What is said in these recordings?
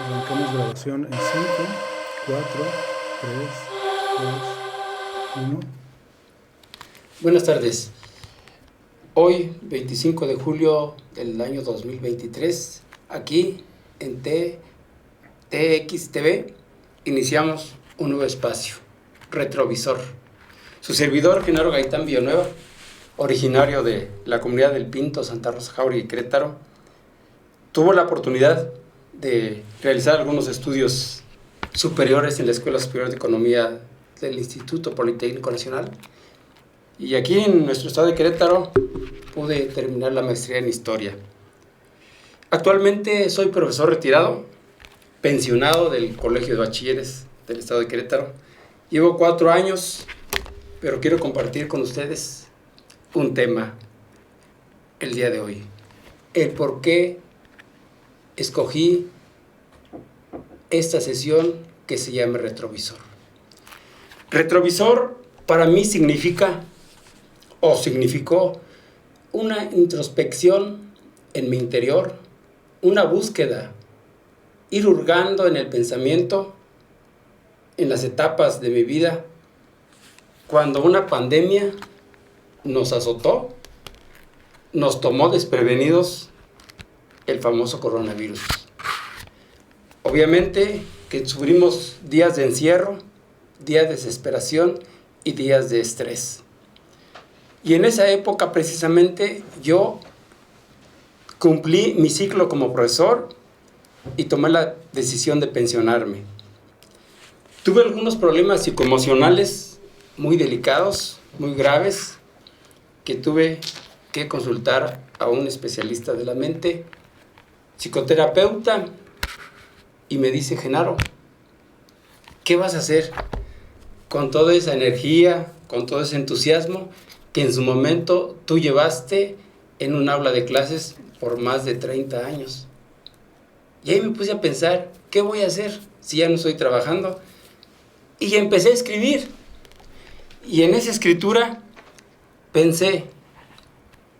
Arrancamos grabación en 5, 4, 3, 2, 1. Buenas tardes. Hoy, 25 de julio del año 2023, aquí en TXTV, iniciamos un nuevo espacio, Retrovisor. Su servidor, Genaro Gaitán Villanueva, originario de la comunidad del Pinto, Santa Rosa, Jauregui y Querétaro, tuvo la oportunidad de realizar algunos estudios superiores en la Escuela Superior de Economía del Instituto Politécnico Nacional. Y aquí en nuestro estado de Querétaro pude terminar la maestría en Historia. Actualmente soy profesor retirado, pensionado del Colegio de Bachilleres del estado de Querétaro. Llevo 4 años, pero quiero compartir con ustedes un tema el día de hoy. El por qué escogí esta sesión que se llama Retrovisor. Retrovisor para mí significó una introspección en mi interior, una búsqueda, ir hurgando en el pensamiento, en las etapas de mi vida, cuando una pandemia nos azotó, nos tomó desprevenidos el famoso coronavirus. Obviamente que sufrimos días de encierro, días de desesperación y días de estrés. Y en esa época precisamente yo cumplí mi ciclo como profesor y tomé la decisión de pensionarme. Tuve algunos problemas psicoemocionales muy delicados, muy graves, que tuve que consultar a un especialista de la mente, psicoterapeuta, y me dice: Genaro, ¿qué vas a hacer con toda esa energía, con todo ese entusiasmo que en su momento tú llevaste en un aula de clases por más de 30 años? Y ahí me puse a pensar, ¿qué voy a hacer si ya no estoy trabajando? Y empecé a escribir. Y en esa escritura pensé,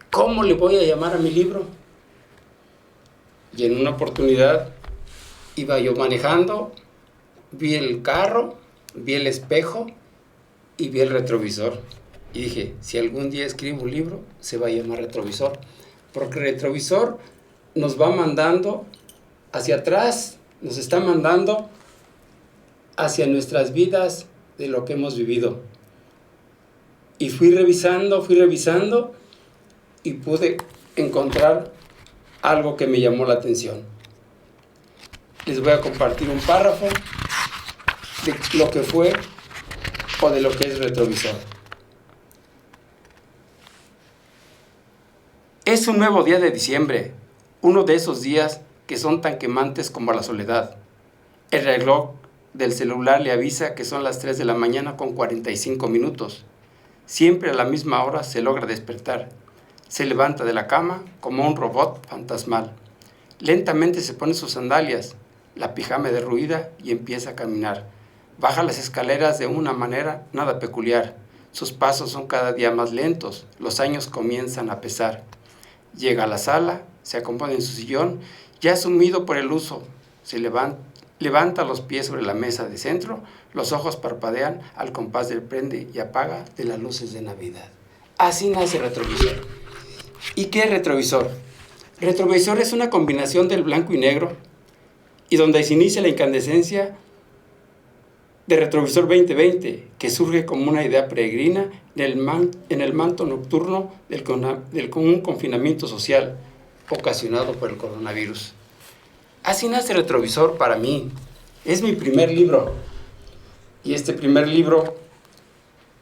¿cómo le voy a llamar a mi libro? Y en una oportunidad iba yo manejando, vi el carro, vi el espejo y vi el retrovisor. Y dije, si algún día escribo un libro, se va a llamar Retrovisor. Porque el retrovisor nos va mandando hacia atrás, nos está mandando hacia nuestras vidas de lo que hemos vivido. Y fui revisando y pude encontrar algo que me llamó la atención. Les voy a compartir un párrafo de lo que fue o de lo que es Retrovisor. Es un nuevo día de diciembre, uno de esos días que son tan quemantes como la soledad. El reloj del celular le avisa que son las 3 de la mañana con 45 minutos. Siempre a la misma hora se logra despertar. Se levanta de la cama como un robot fantasmal. Lentamente se pone sus sandalias, la pijama derruida y empieza a caminar. Baja las escaleras de una manera nada peculiar. Sus pasos son cada día más lentos. Los años comienzan a pesar. Llega a la sala, se acomoda en su sillón, ya sumido por el uso. Se levanta los pies sobre la mesa de centro, los ojos parpadean al compás del prende y apaga de las luces de Navidad. Así nace Retrovisor. ¿Y qué es Retrovisor? Retrovisor es una combinación del blanco y negro, y donde se inicia la incandescencia de Retrovisor 2020, que surge como una idea peregrina en el manto nocturno del un confinamiento social ocasionado por el coronavirus. Así nace Retrovisor para mí. Es mi primer libro. Y este primer libro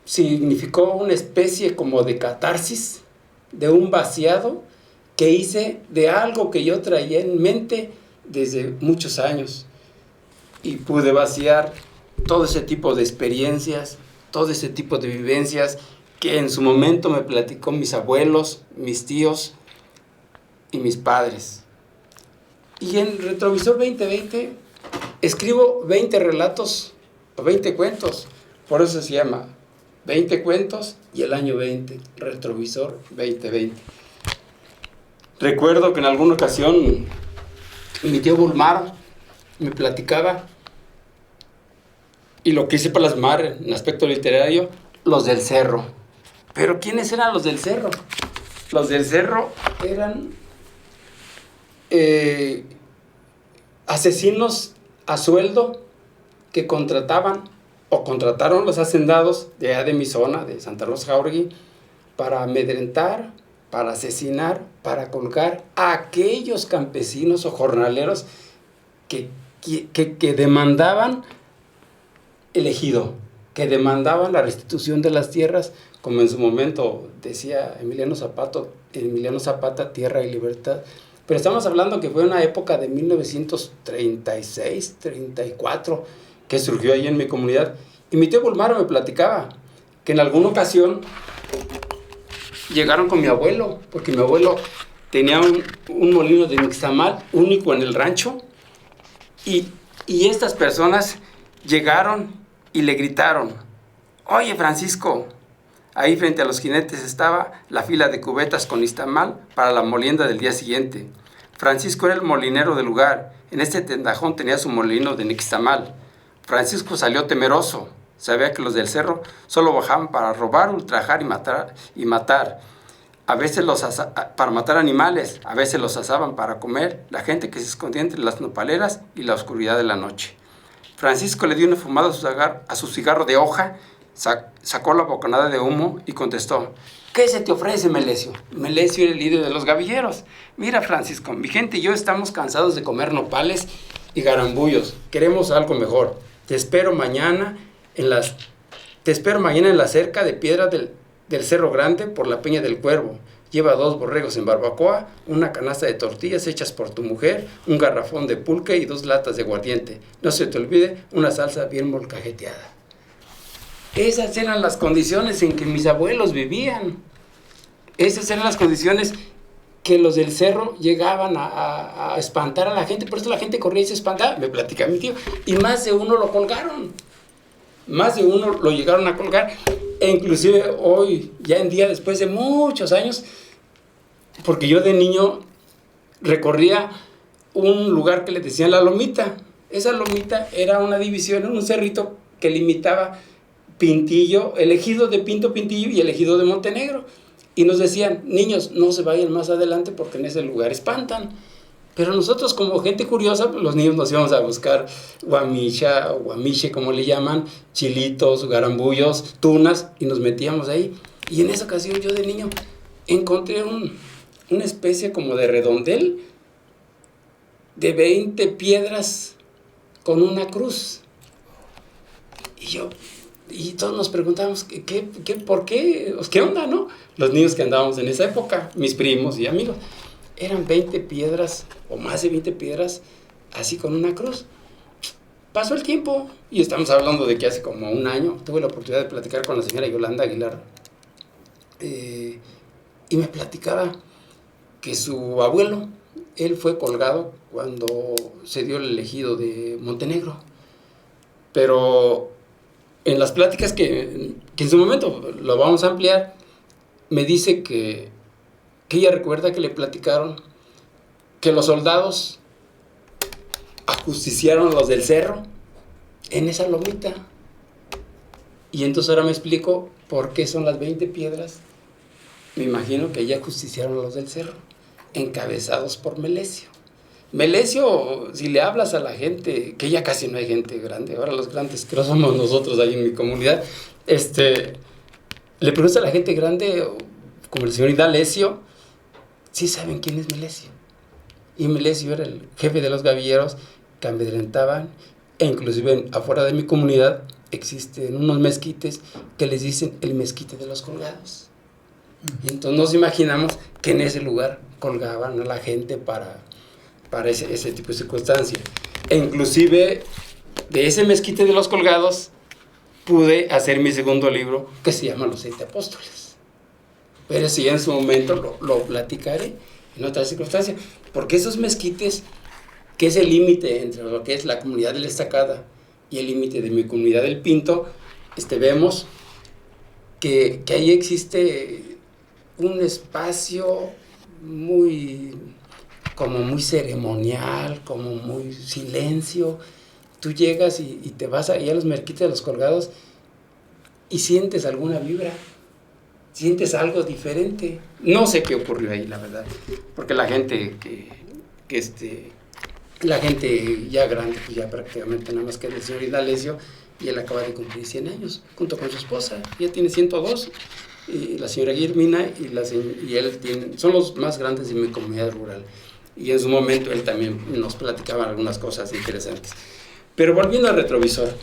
significó una especie como de catarsis, de un vaciado que hice de algo que yo traía en mente desde muchos años. Y pude vaciar todo ese tipo de experiencias, todo ese tipo de vivencias que en su momento me platicó mis abuelos, mis tíos y mis padres. Y en Retrovisor 2020 escribo 20 relatos o 20 cuentos. Por eso se llama 20 cuentos y el año 20, Retrovisor 2020. Recuerdo que en alguna ocasión mi tío Bulmar me platicaba, y lo quise plasmar en aspecto literario, los del cerro. Pero ¿quiénes eran los del cerro? Los del cerro eran asesinos a sueldo que contrataban o contrataron los hacendados de mi zona, de Santa Rosa Jauregui, para amedrentar, para asesinar, para colgar a aquellos campesinos o jornaleros que demandaban el ejido, que demandaban la restitución de las tierras, como en su momento decía Emiliano Zapata, tierra y libertad. Pero estamos hablando que fue una época de 1936, 34, que surgió ahí en mi comunidad. Y mi tío Bulmaro me platicaba que en alguna ocasión llegaron con mi abuelo, porque mi abuelo tenía un molino de nixtamal único en el rancho, y estas personas llegaron y le gritaron: oye, Francisco, ahí frente a los jinetes estaba la fila de cubetas con nixtamal para la molienda del día siguiente. Francisco era el molinero del lugar. En este tendajón tenía su molino de nixtamal. Francisco salió temeroso. Sabía que los del cerro solo bajaban para robar, ultrajar y matar. A veces para matar animales, a veces los asaban para comer la gente que se escondía entre las nopaleras y la oscuridad de la noche. Francisco le dio una fumada a su cigarro de hoja, sacó la bocanada de humo y contestó: ¿qué se te ofrece, Melesio? Melesio era el líder de los gavilleros. Mira, Francisco, mi gente y yo estamos cansados de comer nopales y garambullos. Queremos algo mejor. Te espero mañana en la cerca de piedra del Cerro Grande por la Peña del Cuervo. Lleva 2 borregos en barbacoa, una canasta de tortillas hechas por tu mujer, un garrafón de pulque y 2 latas de aguardiente. No se te olvide una salsa bien molcajeteada. Esas eran las condiciones en que mis abuelos vivían. Esas eran las condiciones que los del cerro llegaban a espantar a la gente. Por eso la gente corría y se espantaba. Me platica mi tío. Y más de uno lo colgaron. Más de uno lo llegaron a colgar. E inclusive hoy, ya en día, después de muchos años, porque yo de niño recorría un lugar que le decían La Lomita. Esa lomita era una división, un cerrito que limitaba Pintillo, el ejido de Pintillo y el ejido de Montenegro. Y nos decían: niños, no se vayan más adelante porque en ese lugar espantan. Pero nosotros, como gente curiosa, los niños nos íbamos a buscar guamicha o guamiche, como le llaman, chilitos, garambullos, tunas, y nos metíamos ahí. Y en esa ocasión yo de niño encontré una especie como de redondel de 20 piedras con una cruz. Y todos nos preguntábamos, ¿por qué? ¿Qué onda, no? Los niños que andábamos en esa época, mis primos y amigos, eran 20 piedras, o más de 20 piedras, así con una cruz. Pasó el tiempo, y estamos hablando de que hace como un año, tuve la oportunidad de platicar con la señora Yolanda Aguilar, y me platicaba que su abuelo, él fue colgado cuando se dio el ejido de Montenegro. Pero en las pláticas que en su momento lo vamos a ampliar, me dice que ella recuerda que le platicaron que los soldados ajusticiaron a los del cerro en esa lomita. Y entonces ahora me explico por qué son las 20 piedras. Me imagino que ella ajusticiaron a los del cerro, encabezados por Melesio. Melesio, si le hablas a la gente, que ya casi no hay gente grande, ahora los grandes creo somos nosotros ahí en mi comunidad, le preguntas a la gente grande, como el señor Indalecio, sí saben quién es Melesio. Y Melesio era el jefe de los gavilleros que amedrentaban, e inclusive afuera de mi comunidad existen unos mezquites que les dicen el mezquite de los colgados. Y entonces nos imaginamos que en ese lugar colgaban a la gente para ese tipo de circunstancias. E inclusive de ese mezquite de los colgados pude hacer mi segundo libro, que se llama Los 7 Apóstoles. Pero sí, en su momento lo platicaré en otras circunstancias, porque esos mezquites, que es el límite entre lo que es la comunidad de la Estacada y el límite de mi comunidad del Pinto, vemos que ahí existe un espacio muy como muy ceremonial, como muy silencio. Tú llegas y te vas ahí a los Merquites de los Colgados y sientes alguna vibra, sientes algo diferente. No sé qué ocurrió ahí, la verdad, porque la gente la gente ya grande, pues ya prácticamente nada más que el señor Indalecio, y él acaba de cumplir 100 años, junto con su esposa, ella tiene 102, y la señora Guillermina y él son los más grandes de mi comunidad rural, y en su momento él también nos platicaba algunas cosas interesantes. Pero volviendo al retrovisor,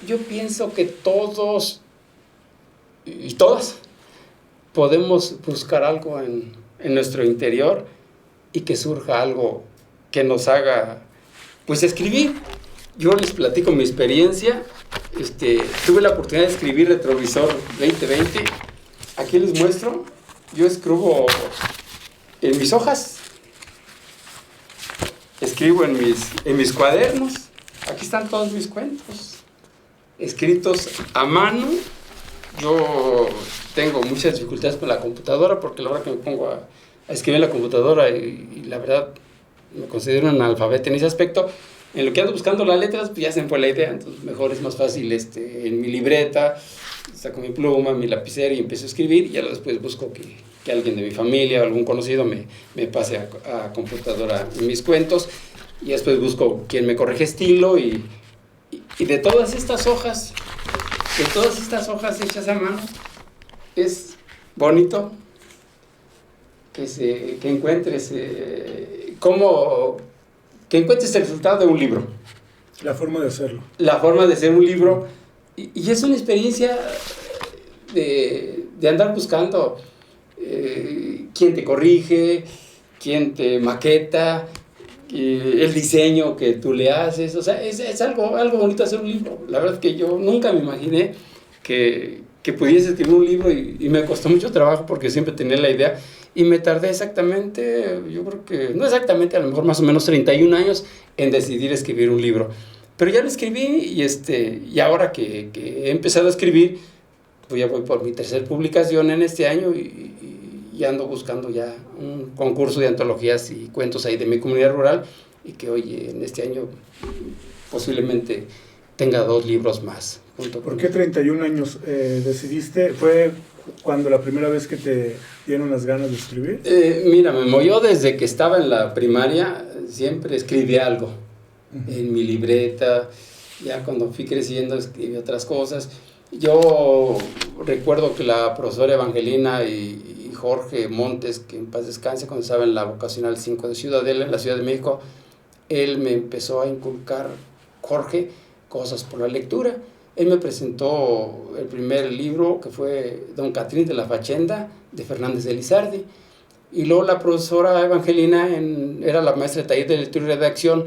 yo pienso que todos y todas podemos buscar algo en nuestro interior y que surja algo que nos haga, pues, escribir. Yo les platico mi experiencia. Tuve la oportunidad de escribir Retrovisor 2020. Aquí les muestro. Yo escribo en mis hojas, escribo en mis cuadernos. Aquí están todos mis cuentos, escritos a mano. Yo tengo muchas dificultades con la computadora, porque la hora que me pongo a escribir en la computadora, y la verdad me considero un analfabeto en ese aspecto, en lo que ando buscando las letras, pues ya se me fue la idea. Entonces mejor es más fácil en mi libreta, saco mi pluma, mi lapicero y empiezo a escribir, y ya después busco que alguien de mi familia o algún conocido me pase a computadora mis cuentos, y después busco quien me corrige estilo, y de todas estas hojas hechas a mano, es bonito que encuentres que encuentres el resultado de un libro. La forma de hacerlo. La forma de hacer un libro. Y es una experiencia de andar buscando quién te corrige, quién te maqueta, el diseño que tú le haces. O sea, es algo bonito hacer un libro. La verdad es que yo nunca me imaginé que pudiese escribir un libro, y me costó mucho trabajo porque siempre tenía la idea, y me tardé exactamente, yo creo que, no exactamente, a lo mejor más o menos 31 años en decidir escribir un libro. Pero ya lo escribí, y ahora que he empezado a escribir, pues ya voy por mi tercera publicación en este año, y ando buscando ya un concurso de antologías y cuentos ahí de mi comunidad rural, y que hoy en este año posiblemente tenga 2 libros más. ¿Por qué 31 años decidiste? ¿Fue cuando la primera vez que te dieron las ganas de escribir? Mira, Memo, yo desde que estaba en la primaria siempre escribí algo en mi libreta. Ya cuando fui creciendo escribí otras cosas. Yo recuerdo que la profesora Evangelina y Jorge Montes, que en paz descanse, cuando estaba en la vocacional 5 de Ciudadela, en la Ciudad de México, él me empezó a inculcar, Jorge, cosas por la lectura. Él me presentó el primer libro, que fue Don Catrín de la Fachenda, de Fernández de Lizardi. Y luego la profesora Evangelina, era la maestra de taller de lectura y redacción,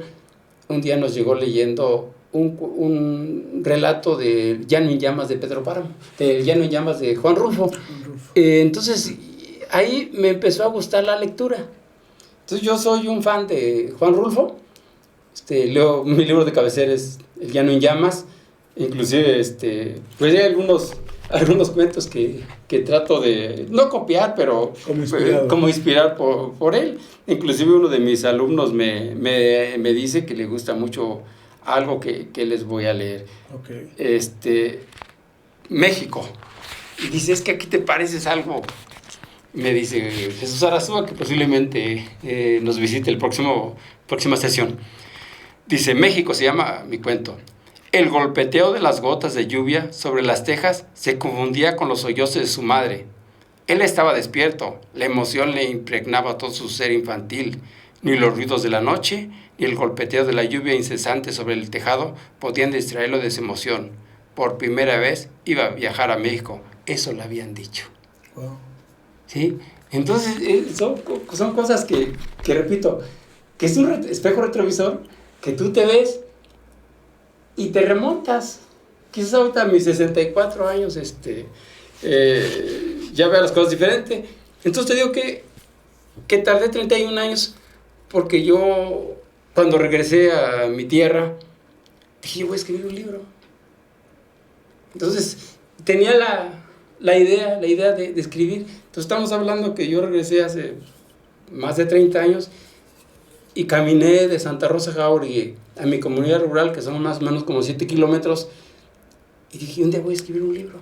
un día nos llegó leyendo un relato de Llano en Llamas de Pedro Páramo, de Llano en Llamas de Juan Rulfo. Entonces, ahí me empezó a gustar la lectura. Entonces, yo soy un fan de Juan Rulfo. Leo, mi libro de cabecera es El Llano en Llamas. Inclusive, pues hay algunos cuentos que trato de no copiar, pero como inspirar por él. Inclusive uno de mis alumnos me dice que le gusta mucho algo que les voy a leer. Okay. México. Y dice, es que aquí te pareces algo. Me dice Jesús Arazúa, que posiblemente nos visite próxima sesión. Dice, México se llama mi cuento. El golpeteo de las gotas de lluvia sobre las tejas se confundía con los sollozos de su madre. Él estaba despierto, la emoción le impregnaba todo su ser infantil. Ni los ruidos de la noche, ni el golpeteo de la lluvia incesante sobre el tejado podían distraerlo de su emoción. Por primera vez iba a viajar a México, eso le habían dicho. Wow. ¿Sí? Entonces, son cosas que repito, que es un espejo retrovisor, que tú te ves y te remontas. Quizás ahorita a mis 64 años ya veo las cosas diferente. Entonces te digo que tardé 31 años, porque yo, cuando regresé a mi tierra, dije, voy a escribir un libro. Entonces tenía la idea de escribir. Entonces estamos hablando que yo regresé hace más de 30 años, y caminé de Santa Rosa Jauregui a mi comunidad rural, que son más o menos como 7 kilómetros, y dije, un día voy a escribir un libro.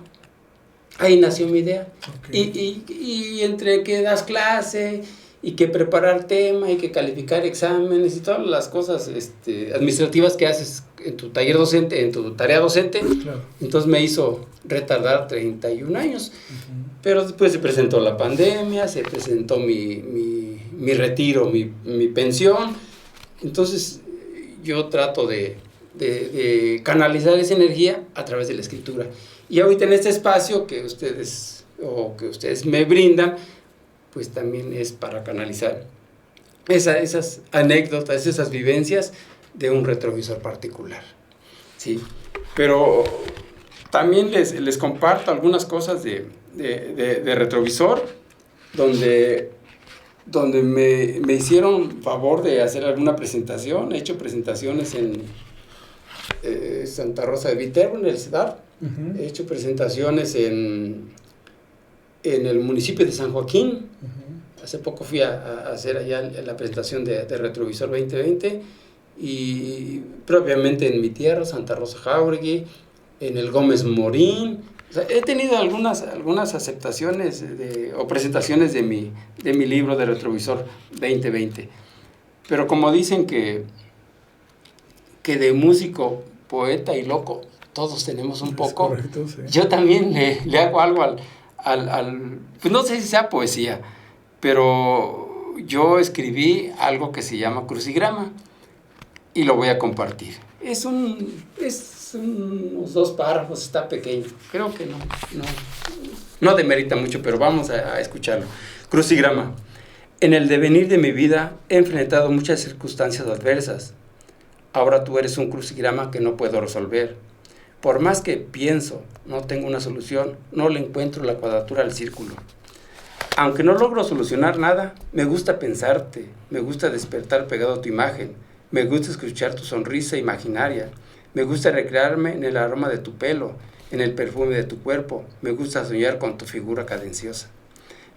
Ahí nació mi idea. Okay. Y entre que das clase, y que preparar tema, y que calificar exámenes, y todas las cosas administrativas que haces en tu taller docente, en tu tarea docente, Claro. entonces me hizo retardar 31 años. Pero después se presentó la pandemia, se presentó mi retiro, mi pensión. Entonces yo trato de canalizar esa energía a través de la escritura. Y ahorita en este espacio que ustedes me brindan, pues también es para canalizar esas anécdotas, esas vivencias de un retrovisor particular. ¿Sí? Pero también les comparto algunas cosas de retrovisor, donde me hicieron favor de hacer alguna presentación. He hecho presentaciones en Santa Rosa de Viterbo, en el CEDAR. He hecho presentaciones en el municipio de San Joaquín. Hace poco fui a hacer allá la presentación de Retrovisor 2020, y propiamente en mi tierra, Santa Rosa Jauregui, en el Gómez Morín. O sea, he tenido algunas aceptaciones o presentaciones de mi libro de Retrovisor 2020. Pero como dicen que de músico, poeta y loco, todos tenemos un poco. Correcto, sí. Yo también le hago algo pues no sé si sea poesía, pero yo escribí algo que se llama crucigrama y lo voy a compartir. Es unos 2 párrafos, está pequeño. Creo que no demerita mucho, pero vamos a escucharlo. Crucigrama. En el devenir de mi vida he enfrentado muchas circunstancias adversas. Ahora tú eres un crucigrama que no puedo resolver. Por más que pienso, no tengo una solución, no le encuentro la cuadratura al círculo. Aunque no logro solucionar nada, me gusta pensarte, me gusta despertar pegado a tu imagen, me gusta escuchar tu sonrisa imaginaria, me gusta recrearme en el aroma de tu pelo, en el perfume de tu cuerpo, me gusta soñar con tu figura cadenciosa.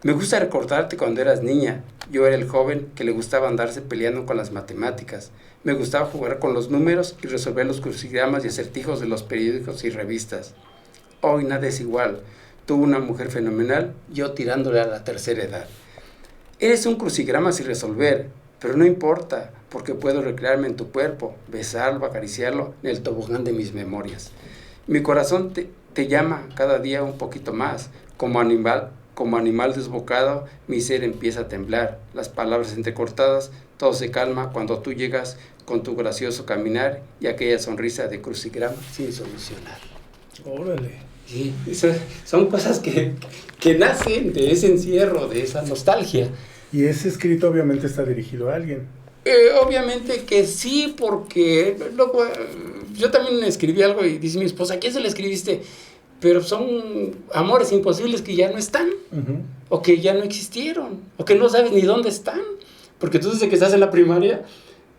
Me gusta recordarte cuando eras niña, yo era el joven que le gustaba andarse peleando con las matemáticas, me gustaba jugar con los números y resolver los crucigramas y acertijos de los periódicos y revistas. Hoy nada es igual, tú una mujer fenomenal, yo tirándole a la tercera edad. Eres un crucigrama sin resolver, pero no importa, porque puedo recrearme en tu cuerpo, besarlo, acariciarlo en el tobogán de mis memorias. Mi corazón te llama cada día un poquito más, como animal desbocado, mi ser empieza a temblar, las palabras entrecortadas, todo se calma cuando tú llegas con tu gracioso caminar y aquella sonrisa de crucigrama sin solucionar. Órale. Sí, son cosas que nacen de ese encierro, de esa nostalgia. Y ese escrito obviamente está dirigido a alguien. Obviamente que sí, porque luego, yo también escribí algo y dice mi esposa, ¿a quién se le escribiste? Pero son amores imposibles que ya no están, o que ya no existieron, o que no sabes ni dónde están. Porque tú desde que estás en la primaria,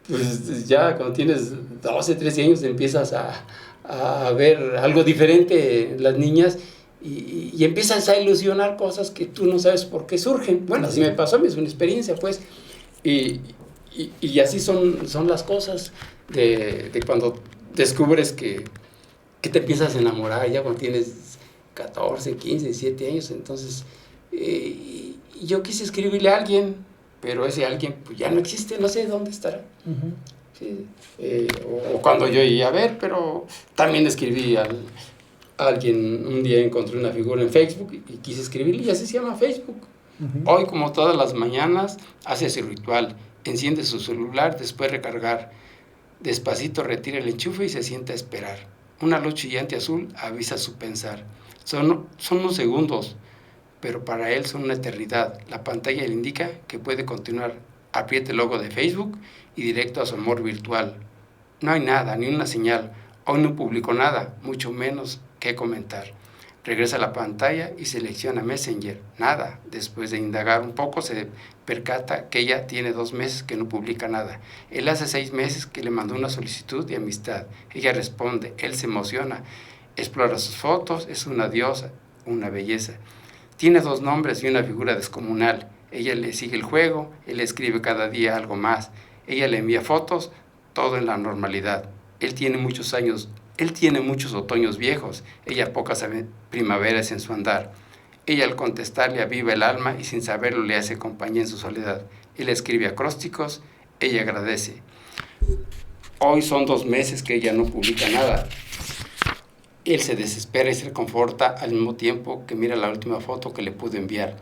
pues ya cuando tienes 12, 13 años empiezas a ver algo diferente en las niñas y empiezas a ilusionar cosas que tú no sabes por qué surgen. Bueno, así me pasó, es una experiencia, pues. Y así son las cosas de cuando descubres que te empiezas a enamorar ya cuando tienes 14, 15, 17 años. Entonces, yo quise escribirle a alguien, pero ese alguien pues, ya no existe, no sé dónde estará. Sí, o cuando yo iba a ver, pero también escribí a alguien. Un día encontré una figura en Facebook y quise escribirle y así se llama Facebook. Hoy, como todas las mañanas, hace ese ritual. Enciende su celular, después recargar. Despacito retira el enchufe y se sienta a esperar. Una luz chillante azul avisa su pensar. Son unos segundos, pero para él son una eternidad. La pantalla le indica que puede continuar. Apriete el logo de Facebook y directo a su amor virtual. No hay nada, ni una señal. Hoy no publicó nada, mucho menos que comentar. Regresa a la pantalla y selecciona Messenger. Nada. Después de indagar un poco se percata que ella tiene 2 meses que no publica nada. Él hace 6 meses que le mandó una solicitud de amistad. Ella responde, él se emociona, explora sus fotos, es una diosa, una belleza. Tiene 2 nombres y una figura descomunal. Ella le sigue el juego, él escribe cada día algo más. Ella le envía fotos, todo en la normalidad. Él tiene muchos otoños viejos, ella pocas primaveras en su andar. Ella al contestar le aviva el alma y sin saberlo le hace compañía en su soledad. Él escribe acrósticos, ella agradece. Hoy son 2 meses que ella no publica nada. Él se desespera y se reconforta al mismo tiempo que mira la última foto que le pudo enviar.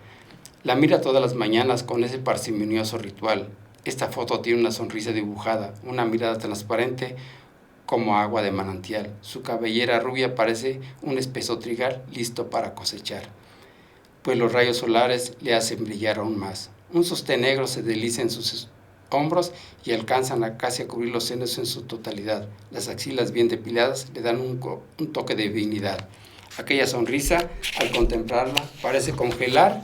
La mira todas las mañanas con ese parsimonioso ritual. Esta foto tiene una sonrisa dibujada, una mirada transparente como agua de manantial. Su cabellera rubia parece un espeso trigal listo para cosechar, pues los rayos solares le hacen brillar aún más. Un sostén negro se desliza en sus hombros y alcanzan casi a cubrir los senos en su totalidad. Las axilas bien depiladas le dan un toque de divinidad. Aquella sonrisa, al contemplarla, parece congelar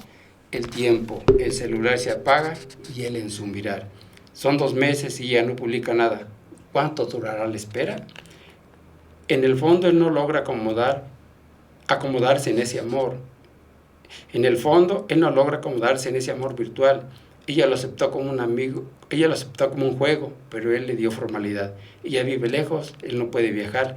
el tiempo. El celular se apaga y él en su mirar. Son 2 meses y ella no publica nada. ¿Cuánto durará la espera? En el fondo él no logra acomodarse en ese amor. En el fondo él no logra acomodarse en ese amor virtual. Ella lo aceptó como un amigo, ella lo aceptó como un juego, pero él le dio formalidad. Ella vive lejos, él no puede viajar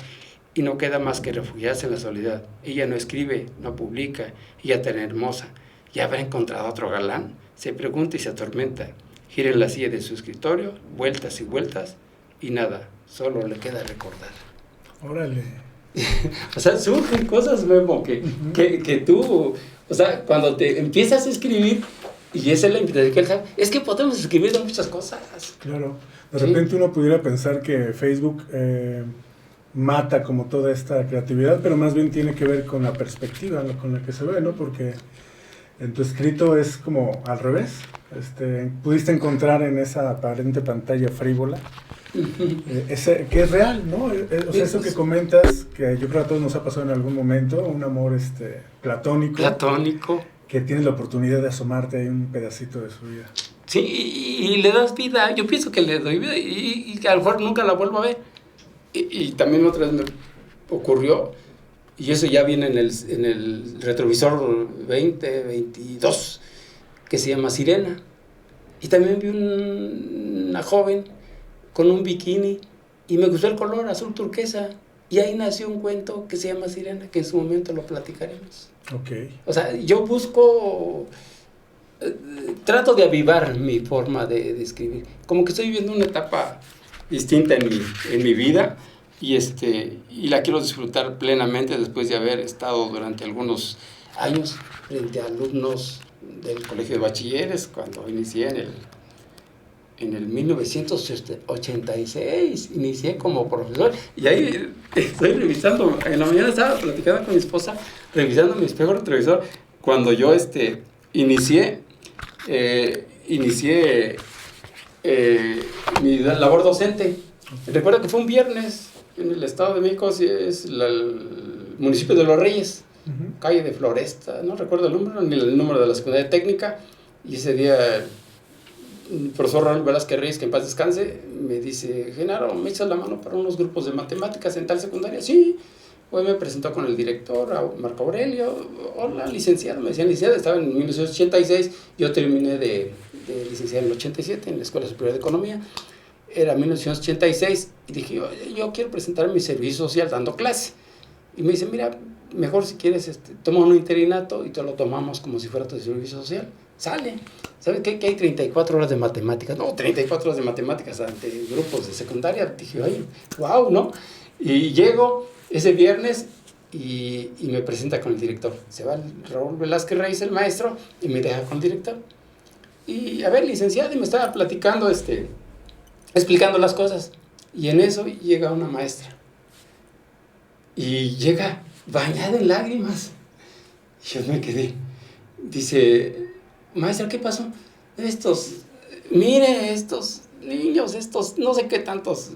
y no queda más que refugiarse en la soledad. Ella no escribe, no publica, ella tan hermosa. ¿Ya habrá encontrado otro galán? Se pregunta y se atormenta. Gira en la silla de su escritorio, vueltas y vueltas, y nada, solo le queda recordar. Órale. O sea, surgen cosas, Memo, que tú, o sea, cuando te empiezas a escribir, y esa es la invitación que él sabe, es que podemos escribir de muchas cosas. Claro. De repente uno pudiera pensar que Facebook mata como toda esta creatividad, pero más bien tiene que ver con la perspectiva con la que se ve, ¿no? Porque en tu escrito es como al revés. Pudiste encontrar en esa aparente pantalla frívola que es real, ¿no? O sea, eso que comentas, que yo creo que a todos nos ha pasado en algún momento, un amor platónico, que tienes la oportunidad de asomarte ahí un pedacito de su vida. Sí, y le das vida. Yo pienso que le doy vida y que a lo mejor nunca la vuelvo a ver. Y también otra vez me ocurrió, y eso ya viene en el retrovisor 2022, que se llama Sirena. Y también vi una joven con un bikini y me gustó el color azul turquesa. Y ahí nació un cuento que se llama Sirena, que en su momento lo platicaremos. Okay. O sea, yo busco, trato de avivar mi forma de escribir. Como que estoy viviendo una etapa distinta en mi vida y la quiero disfrutar plenamente después de haber estado durante algunos años frente a alumnos del colegio de bachilleres cuando inicié en el 1986, inicié como profesor y ahí estoy revisando, en la mañana estaba platicando con mi esposa, revisando mi espejo retrovisor, cuando yo inicié mi labor docente. Recuerdo que fue un viernes en el Estado de México, es el municipio de Los Reyes, calle de Floresta, no recuerdo el número, ni el número de la secundaria técnica, y ese día el profesor Raúl Velázquez Reyes, que en paz descanse, me dice: Genaro, ¿me echas la mano para unos grupos de matemáticas en tal secundaria? Sí. Hoy me presentó con el director, Marco Aurelio. Hola, licenciado. Me decían licenciado, estaba en 1986, yo terminé de licenciado en el 87 en la Escuela Superior de Economía. Era 1986 y dije: yo quiero presentar mi servicio social dando clase. Y me dice: mira, mejor si quieres, toma un interinato y te lo tomamos como si fuera tu servicio social. Sale. ¿Sabes qué? Que hay 34 horas de matemáticas. No, 34 horas de matemáticas ante grupos de secundaria. Dije: ay, wow, ¿no? Y llego ese viernes y me presenta con el director. Se va Raúl Velázquez Reyes, el maestro, y me deja con el director. Y a ver, licenciado, y me estaba platicando, explicando las cosas. Y en eso llega una maestra. Y llega bañada en lágrimas. Y yo me quedé. Dice: maestra, ¿qué pasó? Mire, estos niños, no sé qué tantos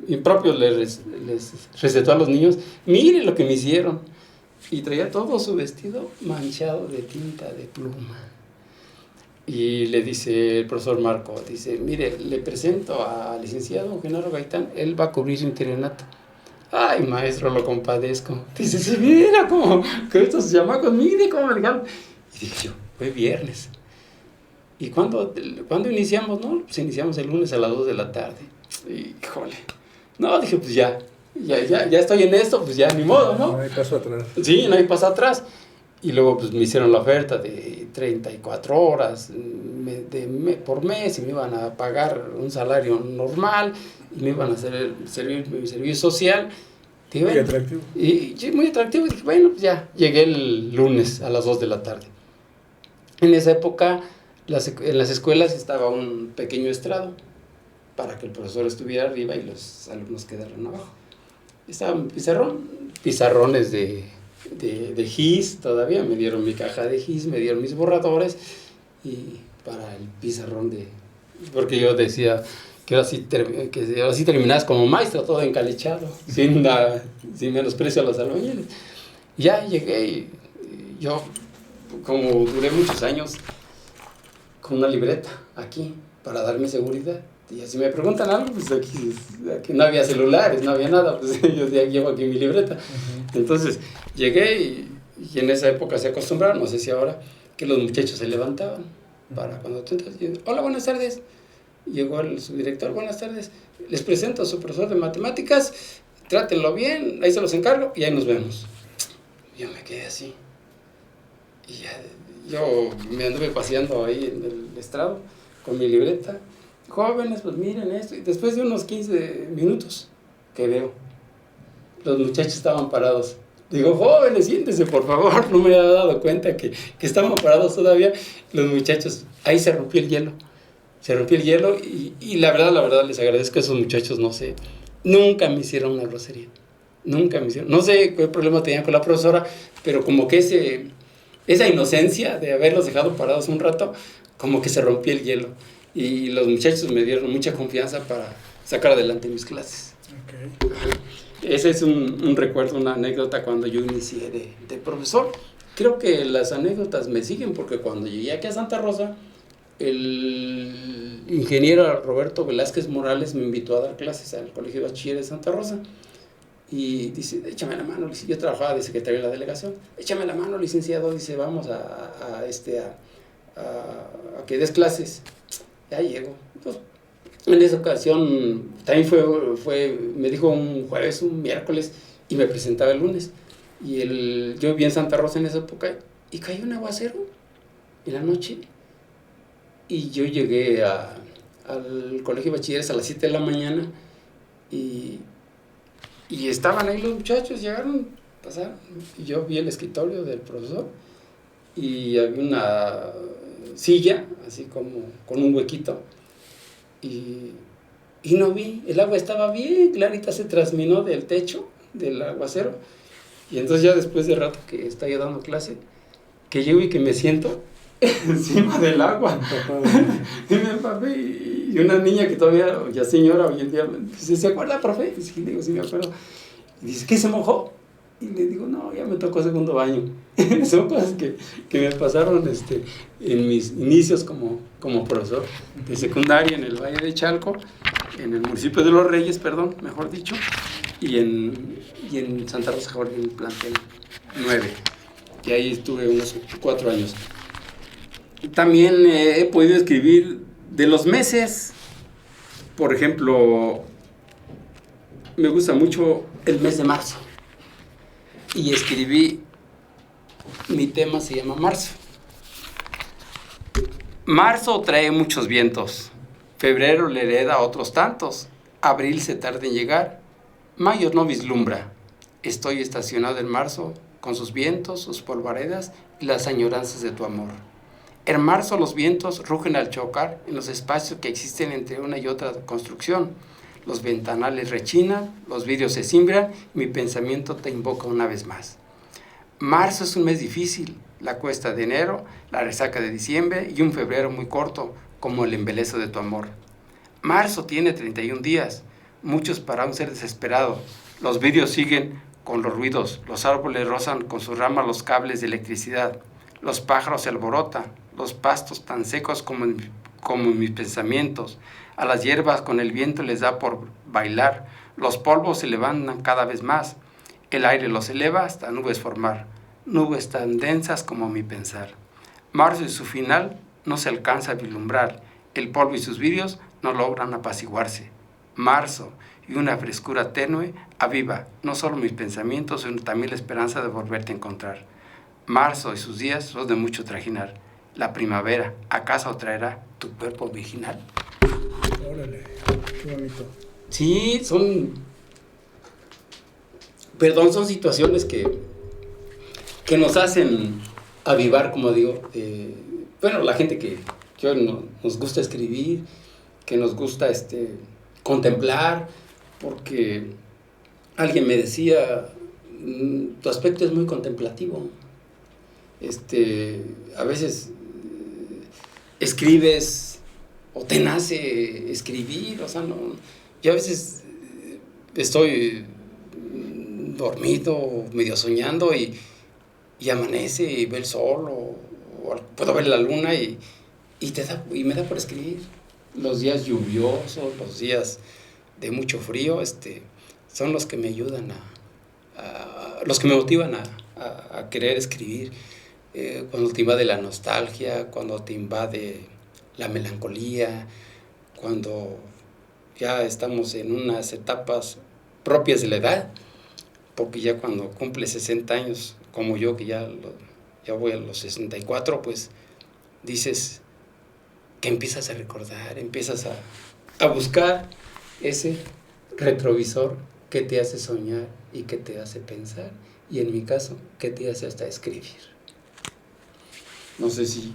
impropios les recetó a los niños. Mire lo que me hicieron. Y traía todo su vestido manchado de tinta de pluma. Y le dice el profesor Marco, dice: mire, le presento al licenciado Genaro Gaitán, él va a cubrir su interinato. Ay, maestro, lo compadezco. Dice: sí, mira cómo, que estos chamacos, mire cómo me dejaron. Y dije yo: fue viernes. ¿Y cuándo iniciamos? No, pues iniciamos el lunes a las 2 de la tarde. Híjole. No, dije, pues ya estoy en esto, pues ya ni modo, ¿no? No hay paso atrás. Sí, no hay paso atrás. Y luego pues me hicieron la oferta de 34 horas por mes y me iban a pagar un salario normal y me iban a hacer mi servicio social. Dije, Muy bueno, atractivo. Y muy atractivo. Y dije, bueno, pues ya llegué el lunes a las 2 de la tarde. En esa época en las escuelas estaba un pequeño estrado para que el profesor estuviera arriba y los alumnos quedaran abajo. Estaba un pizarrones de GIS, todavía me dieron mi caja de GIS, me dieron mis borradores y para el pizarrón porque yo decía que ahora sí terminás como maestro, todo encalichado, sin menosprecio a los albañiles. Ya llegué y yo, como duré muchos años con una libreta aquí para darme seguridad. Y si me preguntan algo, pues aquí no había celulares, no había nada, pues yo ya llevo aquí mi libreta. Uh-huh. Entonces llegué y en esa época se acostumbraron, no sé si ahora, que los muchachos se levantaban para cuando tú entras. Hola, buenas tardes. Llegó el subdirector, buenas tardes. Les presento a su profesor de matemáticas, trátenlo bien, ahí se los encargo y ahí nos vemos. Yo me quedé así. Y ya, yo me anduve paseando ahí en el estrado con mi libreta. Jóvenes, pues miren esto. Y después de unos 15 minutos que veo, los muchachos estaban parados. Digo, jóvenes, siéntense, por favor. No me había dado cuenta que estaban parados todavía. Los muchachos, ahí se rompió el hielo. Se rompió el hielo y la verdad, les agradezco a esos muchachos, no sé. Nunca me hicieron una grosería. Nunca me hicieron. No sé qué problema tenían con la profesora, pero como que esa inocencia de haberlos dejado parados un rato, como que se rompió el hielo. Y los muchachos me dieron mucha confianza para sacar adelante mis clases. Okay. Ese es un recuerdo, una anécdota cuando yo inicié de profesor. Creo que las anécdotas me siguen porque cuando llegué aquí a Santa Rosa, el ingeniero Roberto Velázquez Morales me invitó a dar clases al Colegio de Bachilleres de Santa Rosa. Y dice, échame la mano, yo trabajaba de secretario de la delegación, échame la mano, licenciado, dice, vamos a que des clases. Ya llego. Pues, en esa ocasión también me dijo un jueves, un miércoles, y me presentaba el lunes. Y yo vivía en Santa Rosa en esa época, y cayó un aguacero en la noche. Y yo llegué al Colegio de Bachilleres a las 7 de la mañana, y estaban ahí los muchachos, llegaron, pasaron, y yo vi el escritorio del profesor, y había una silla, así como con un huequito, y no vi, el agua estaba bien clarita, se trasminó del techo del aguacero, y entonces ya después de rato que estaba yo dando clase, que llego y que me siento encima del agua, y me empapé, y una niña que todavía, ya señora, hoy en día, dice, ¿se acuerda, profe? Y digo, sí me acuerdo, y dice, ¿qué se mojó? Y le digo, no, ya me tocó segundo baño. Son cosas que me pasaron en mis inicios como profesor de secundaria en el Valle de Chalco, en el municipio de Los Reyes, perdón, mejor dicho, y en Santa Rosa Jardín, plantel 9. Y ahí estuve unos 4 años. También he podido escribir de los meses. Por ejemplo, me gusta mucho el mes de marzo. Y escribí, mi tema se llama Marzo. Marzo trae muchos vientos, febrero le hereda otros tantos, abril se tarda en llegar, mayo no vislumbra. Estoy estacionado en marzo, con sus vientos, sus polvaredas y las añoranzas de tu amor. En marzo los vientos rugen al chocar en los espacios que existen entre una y otra construcción. Los ventanales rechinan, los vidrios se cimbran y mi pensamiento te invoca una vez más. Marzo es un mes difícil, la cuesta de enero, la resaca de diciembre y un febrero muy corto, como el embelezo de tu amor. Marzo tiene 31 días, muchos para un ser desesperado. Los vidrios siguen con los ruidos, los árboles rozan con sus ramas los cables de electricidad, los pájaros se alborotan, los pastos tan secos como mis pensamientos. A las hierbas con el viento les da por bailar, los polvos se levantan cada vez más, el aire los eleva hasta nubes formar, nubes tan densas como mi pensar. Marzo y su final no se alcanza a vislumbrar, el polvo y sus vidrios no logran apaciguarse. Marzo y una frescura tenue aviva no solo mis pensamientos, sino también la esperanza de volverte a encontrar. Marzo y sus días son de mucho trajinar. La primavera, ¿acaso traerá tu cuerpo virginal? Órale, qué bonito. Sí, son situaciones que nos hacen avivar, como digo. La gente que nos gusta escribir, que nos gusta contemplar, porque alguien me decía, tu aspecto es muy contemplativo. A veces escribes o te nace escribir, o sea, no, yo a veces estoy dormido, medio soñando y amanece y ve el sol o puedo ver la luna y me da por escribir. Los días lluviosos, los días de mucho frío, son los que me ayudan los que me motivan a querer escribir. Cuando te invade la nostalgia, cuando te invade la melancolía, cuando ya estamos en unas etapas propias de la edad, porque ya cuando cumple 60 años, como yo, que ya voy a los 64, pues dices que empiezas a recordar, empiezas a buscar ese retrovisor que te hace soñar y que te hace pensar, y en mi caso, que te hace hasta escribir. No sé si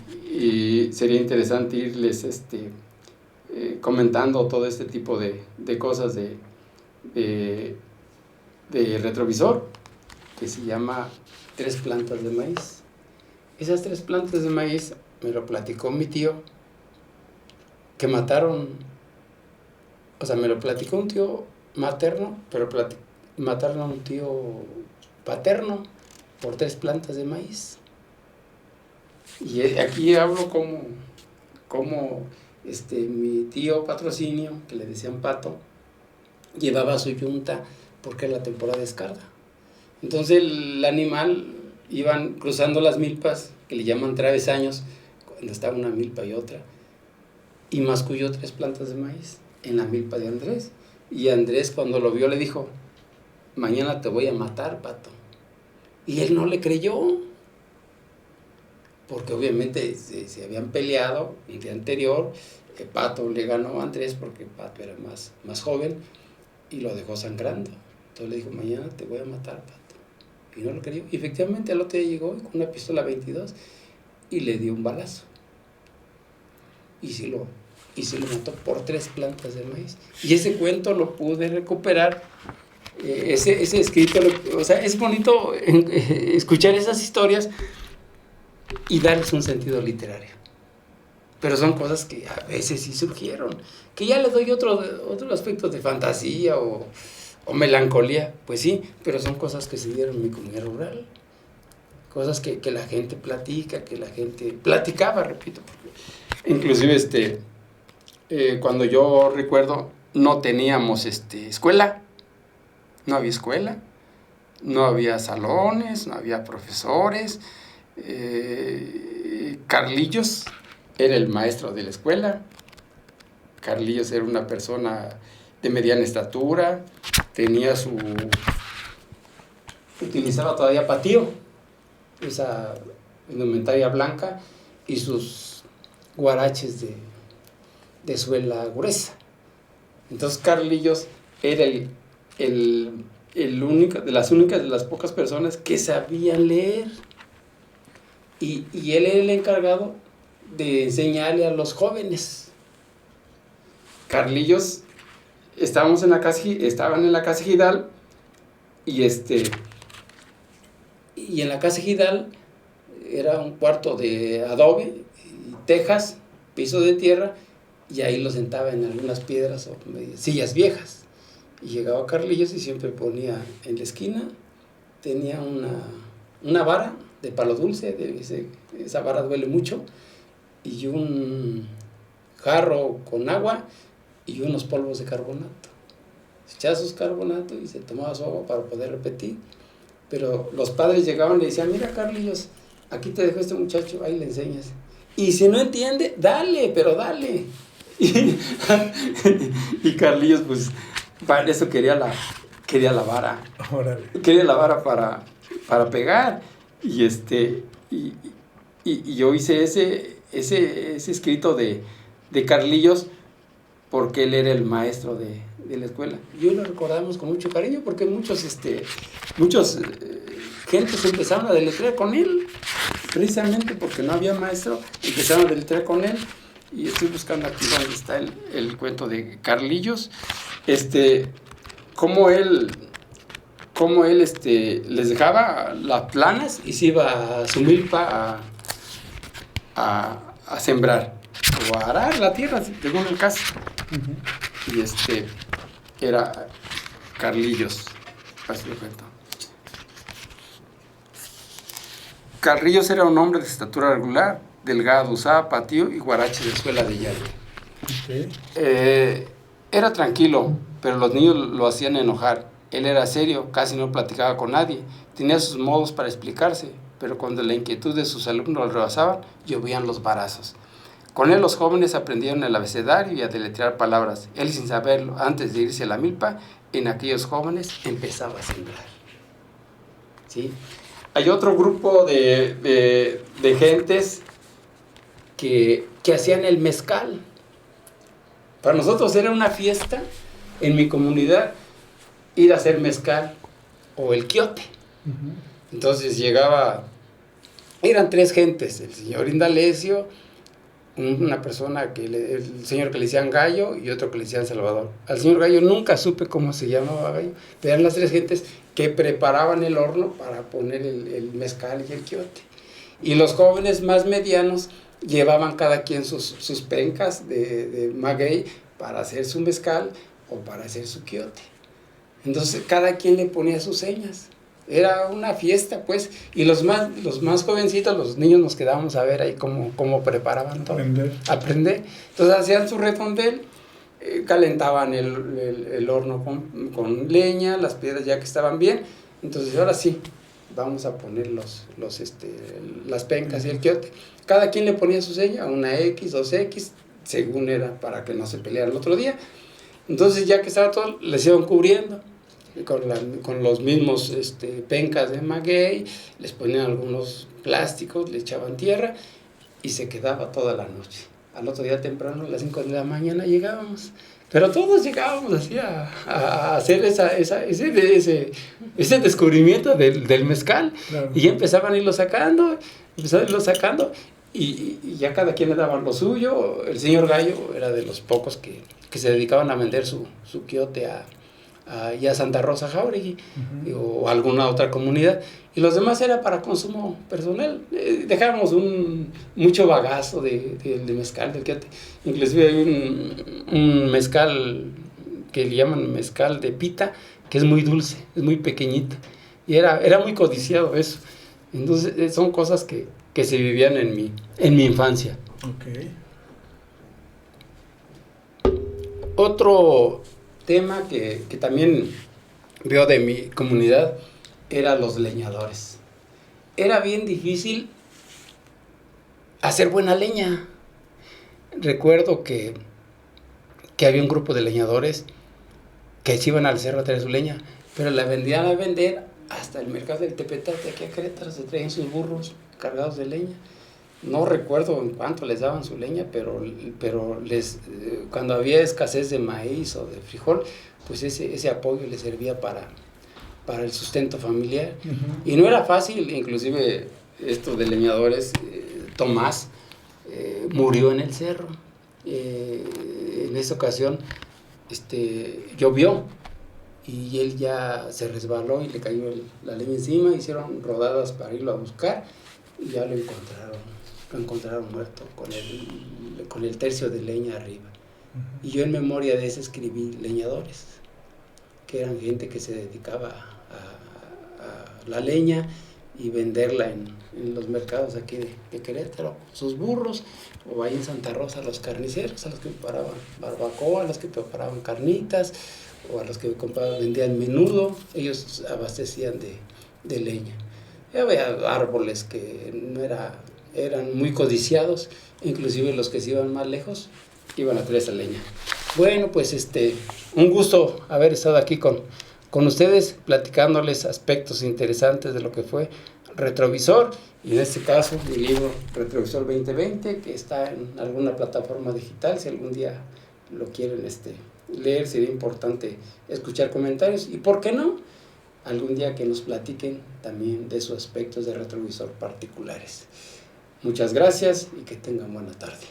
sería interesante irles comentando todo este tipo de cosas de retrovisor, que se llama 3 plantas de maíz. Esas 3 plantas de maíz me lo platicó mi tío, que mataron, o sea, me lo platicó un tío materno, pero mataron a un tío paterno por 3 plantas de maíz. Y aquí hablo como mi tío Patrocinio, que le decían Pato, llevaba su yunta porque era la temporada de escarda. Entonces el animal iban cruzando las milpas, que le llaman travesaños, cuando estaba una milpa y otra, y masculló 3 plantas de maíz en la milpa de Andrés. Y Andrés, cuando lo vio, le dijo, mañana te voy a matar, Pato. Y él no le creyó, porque obviamente se habían peleado el día anterior. Pato le ganó a Andrés porque Pato era más joven y lo dejó sangrando. Entonces le dijo, mañana te voy a matar, Pato. Y no lo creyó. Y efectivamente al otro día llegó con una pistola 22 y le dio un balazo. Y sí lo mató por 3 plantas de maíz. Y ese cuento lo pude recuperar. Ese escrito, o sea, es bonito escuchar esas historias y darles un sentido literario. Pero son cosas que a veces sí surgieron, que ya le doy otro aspecto de fantasía o melancolía, pues sí, pero son cosas que se dieron en mi comunidad rural, cosas que la gente platica, que la gente platicaba, repito, porque inclusive cuando yo recuerdo no teníamos escuela, no había escuela, no había salones, no había profesores. Carlillos era el maestro de la escuela. Carlillos era una persona de mediana estatura, tenía utilizaba todavía patío, esa indumentaria blanca y sus guaraches de suela gruesa. Entonces Carlillos era el único, de las pocas personas que sabían leer. Y él era el encargado de enseñarle a los jóvenes. Carlillos estaban en la casa Gidal y en la casa Gidal era un cuarto de adobe, tejas, piso de tierra, y ahí lo sentaba en algunas piedras o sillas viejas. Y llegaba Carlillos y siempre ponía en la esquina, tenía una vara de palo dulce, esa vara duele mucho, y un jarro con agua y unos polvos de carbonato. Se echaba sus carbonatos y se tomaba su agua para poder repetir. Pero los padres llegaban y le decían, mira Carlillos, aquí te dejo este muchacho, ahí le enseñas. Y si no entiende, dale, pero dale. Y Carlillos, pues, para eso quería la vara. Órale. Quería la vara para pegar. Y yo hice ese escrito de Carlillos porque él era el maestro de la escuela. Y hoy lo recordamos con mucho cariño porque muchos gentes empezaron a deletrear con él, precisamente porque no había maestro, empezaron a deletrear con él. Y estoy buscando aquí donde está el cuento de Carlillos, cómo él les dejaba las planas y se iba a su milpa a sembrar o a arar la tierra, según el caso. Uh-huh. Y era Carlillos, así de cuento. Carlillos era un hombre de estatura regular, delgado, usaba patío y guarache de suela de llave. Okay. Era tranquilo, pero los niños lo hacían enojar. Él era serio, casi no platicaba con nadie. Tenía sus modos para explicarse, pero cuando la inquietud de sus alumnos lo rebasaban, llovían los varazos. Con él los jóvenes aprendieron el abecedario y a deletrear palabras. Él, sin saberlo, antes de irse a la milpa, en aquellos jóvenes empezaba a sembrar. ¿Sí? Hay otro grupo de gentes que hacían el mezcal. Para nosotros era una fiesta en mi comunidad ir a hacer mezcal o el quiote. Uh-huh. Entonces eran 3 gentes, el señor Indalecio, una persona el señor que le decían Gallo y otro que le decían Salvador. Al señor Gallo nunca supe cómo se llamaba Gallo, pero eran las 3 gentes que preparaban el horno para poner el mezcal y el quiote. Y los jóvenes más medianos llevaban cada quien sus pencas de maguey para hacer su mezcal o para hacer su quiote. Entonces cada quien le ponía sus señas. Era una fiesta, pues, y los más jovencitos, los niños, nos quedábamos a ver ahí cómo preparaban todo. Aprender. Entonces hacían su redondel, calentaban el horno con leña, las piedras ya que estaban bien. Entonces ahora sí, vamos a poner las pencas y el quiote. Cada quien le ponía su seña, una X, 2X, según era, para que no se peleara el otro día. Entonces ya que estaba todo, les iban cubriendo con los mismos pencas de maguey, les ponían algunos plásticos, le echaban tierra y se quedaba toda la noche. Al otro día temprano, a las 5 de la mañana llegábamos. Pero todos llegábamos así a hacer ese descubrimiento del mezcal. Claro. Y ya empezaban a irlo sacando, y ya cada quien le daban lo suyo. El señor Gallo era de los pocos que se dedicaban a vender su quiote a Santa Rosa Jáuregui, uh-huh, o alguna otra comunidad, y los demás era para consumo personal. Dejábamos mucho bagazo de mezcal, del quiote. Inclusive hay un mezcal que le llaman mezcal de pita, que es muy dulce, es muy pequeñito, y era muy codiciado eso. Entonces son cosas que se vivían en mi infancia. Okay. Otro tema que también veo de mi comunidad eran los leñadores. Era bien difícil hacer buena leña. Recuerdo que había un grupo de leñadores que se iban al cerro a traer su leña, pero la vendían a vender hasta el mercado del Tepetate, aquí a Querétaro. Se traían sus burros cargados de leña. No recuerdo en cuánto les daban su leña, pero cuando había escasez de maíz o de frijol, pues ese apoyo les servía para el sustento familiar. Uh-huh. Y no era fácil, inclusive esto de leñadores, Tomás murió en el cerro. En esa ocasión llovió y él ya se resbaló y le cayó la leña encima. Hicieron rodadas para irlo a buscar y ya lo encontraron muerto con el tercio de leña arriba. Uh-huh. Y yo en memoria de eso escribí leñadores, que eran gente que se dedicaba a la leña y venderla en los mercados aquí de Querétaro, sus burros, o ahí en Santa Rosa los carniceros, a los que preparaban barbacoa, a los que preparaban carnitas, o a los que vendían menudo. Ellos abastecían de leña. Había árboles que no era eran muy codiciados, inclusive los que se iban más lejos iban a traer esa leña. Bueno, pues un gusto haber estado aquí con ustedes, platicándoles aspectos interesantes de lo que fue Retrovisor, y en este caso mi libro Retrovisor 2020, que está en alguna plataforma digital. Si algún día lo quieren leer, sería importante escuchar comentarios, y por qué no, algún día que nos platiquen también de sus aspectos de Retrovisor particulares. Muchas gracias y que tengan buena tarde.